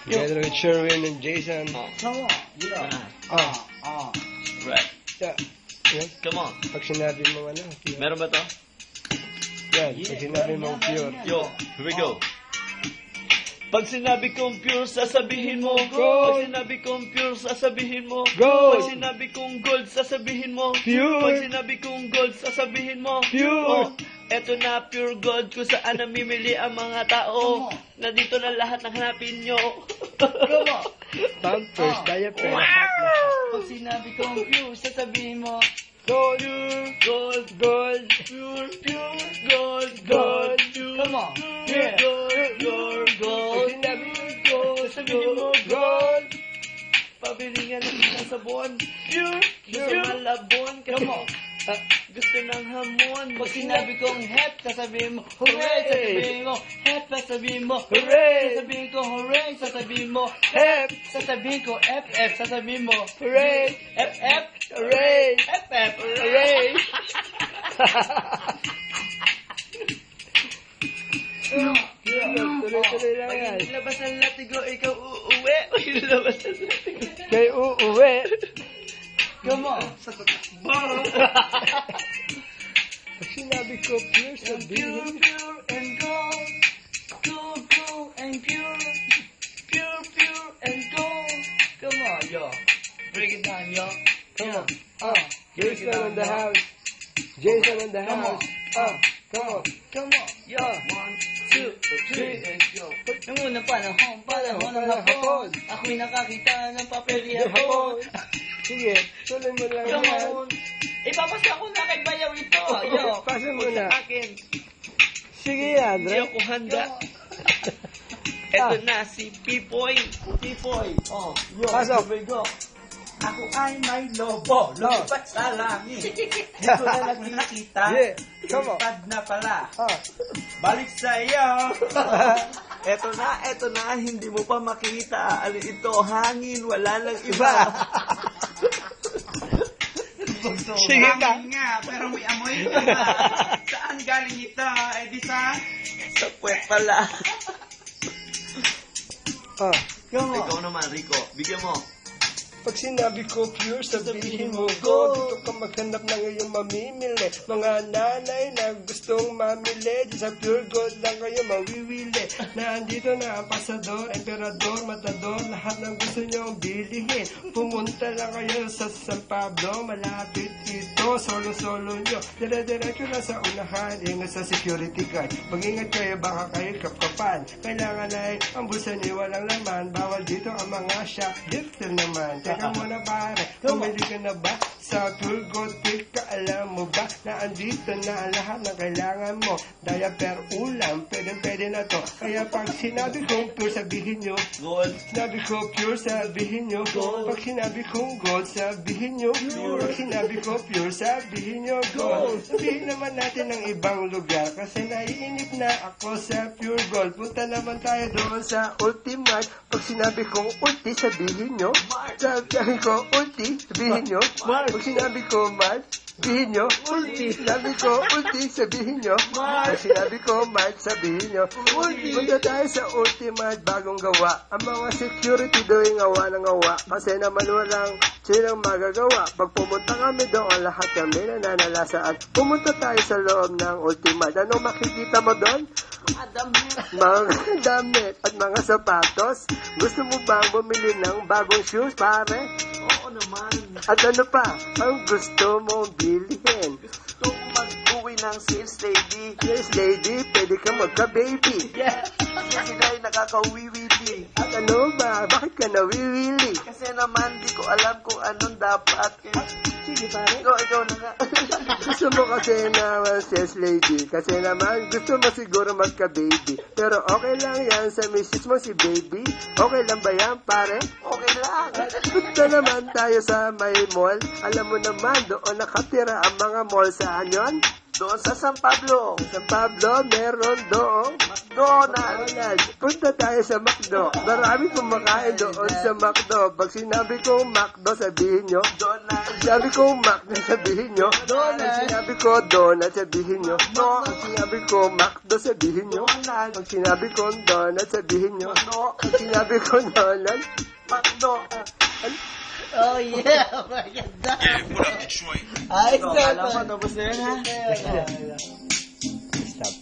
Together with Sherwin and Jason. Come on. Yeah. Right. Yeah. Yan. Come on. Pag sinabi mo ano, pure. Meron ba to? Yan. Pag sinabi mo pure. Yo, here we go. Pag sinabi kong pure, sasabihin mo Gold. Pag sinabi kong pure, sasabihin mo Gold. Pag sinabi kong gold, sasabihin mo Pure. Pag sinabi kong gold, sasabihin mo Pure. Eto na pure gold kung saan namimili ang mga tao. Nandito na lahat ng hanapin nyo. Come on. Pampers, diaper. Pag sinabi kong pure, sasabihin mo, Gold. Gold, Gold. pure, pure, gold, Gold. pure, come on. pure, gold, gold, Pag gold. sinabi mo gold. Sabihin mo, Gold. Pabili nga ng isang sabon. Pure, Pure. pure, malabon. Kasi Come on. gusto ng hamon. Pag sinabi kong hep, sasabihin mo, hooray! Sasabihin mo, hep, sasabihin mo, Hooray! Sasabihin ko, hooray! Sasabihin mo, Hep. sasabihin ko, FF, sasabihin mo, Hooray. FF, Hooray. FF, Hooray. Tuloy-tuloy lang yan. Pag ilabas ang latigo, ikaw uuwi. Pag ilabas ang latigo. Kay uuwi. Come on. Pag sinabi ko pure, Pure, sabihin. pure, and gold. Gold, gold, and pure. Pure, pure, and gold. Come on, yo. Break it down, yo. Come on. Break it Jason down, in the yo. house. Jason in the Come on. house. Come on. Come on, yo. 1, 2, 3, and go. Nung unang panahon ng hapon, ako'y nakakita ng papel Yung hapon. hapon. Sige, tuloy mo lang Come yan. on. Ipapasa ko na kay Bayaw ito, yo. Pasa mo na. Akin, Sige, hindi Andre. ako handa. Ito na si Pipoy. Tipoy, oh, yo. Pasok. Here we go. Ako ay may lobo, lumipat sa langit. Dito na nakikita, Yeah, come on. lumipad na pala. Ah. Balik sa iyo. Eto na, hindi mo pa makita. Alin ito, hangin, wala lang iba. Iba. Sige ka. Hangin nga, pero may amoy ka. Saan galing ito? Eh di sa... Sa puwet pala. Come on. Ikaw naman, Rico. Bigyan mo. Pag sinabi ko pure, sabihin mo gold. Dito ka maghanap ng iyong mamimili. Mga nanay na gustong mamili, di sa pure gold lang kayo mawiwili. Nandito na ang pasador, emperador, matador, lahat ng gusto nyong bilihin. Pumunta lang kayo sa San Pablo, malapit ito, solo-solo nyo. Dire-diretso na sa unahan, ingat sa security guard. Mag-ingat kayo, baka kayo kapkapan. Kailangan ay ang bulsa niyo walang laman. Bawal dito ang mga shoplifter naman. Teka muna pare, pumili ka na ba sa Pure Gold Pick ka? Alam mo ba na andito na ang lahat ng kailangan mo? Diaper, ulam, pwede na to. Kaya pag sinabi kong pure, sabihin nyo Gold. sinabi ko pure, sabihin nyo gold. Pag sinabi kong gold, sabihin nyo pure. Pag sinabi ko pure, sabihin nyo gold. Sabihin naman natin ng ibang lugar kasi naiinip na ako sa pure gold. Punta naman tayo doon sa Ultimate. Pag sinabi kong ulti, sabihin nyo. Sabi ko ulti, sabihin nyo. Pag sinabi ko Mart, sabihin nyo. Ulti. Sinabi ko ulti, sabihin nyo. Pag sinabi ko Mart, sabihin nyo. Ulti. Punta tayo sa Ultimate bagong gawa. Ang mga security daw yung ngawa ng ngawa. Kasi naman walang silang magagawa. Pag pumunta kami doon, lahat kami nananalasa. At pumunta tayo sa loob ng Ultimate. Anong makikita mo doon? Mga damit at mga sapatos. Gusto mo bang bumili ng bagong shoes, pare? Oo naman. At ano pa ang gusto mong bilhin? Gusto kong mag-uwi ng sales lady. Yes, lady, pwede ka magka-baby. Yeah. Kasi sila ay nakaka-wiwili. At ano ba? Bakit ka nawiwili? Kasi naman, di ko alam kung anong dapat. Sige, pare. Ikaw na nga. Gusto mo kasi naman, yes, lady. Kasi naman, gusto mo siguro magka-baby. Pero okay lang yan sa misis mo si baby. Okay lang ba yan, pare? Okay lang. Punta naman tayo sa may mall. Alam mo naman, doon nakatira ang mga mall. Saan yun? Doon sa San Pablo. Sa Pablo, meron doong McDonald's. McDonald's. Punta tayo sa McDo. Marami kumakain doon sa McDo. Pag sinabi kong McDo, sabihin nyo. Donald. Pag sinabi kong McDo, sabihin nyo. Donald. Pag sinabi ko Donald, sabihin nyo. Pag sinabi ko McDo, sabihin nyo. Donald. Pag sinabi ko Donald, sabihin nyo. McDo. Pag sinabi ko Donald, McDo. Oh yeah, maganda. Ay, Kala ko tapos na yan ha. Stop.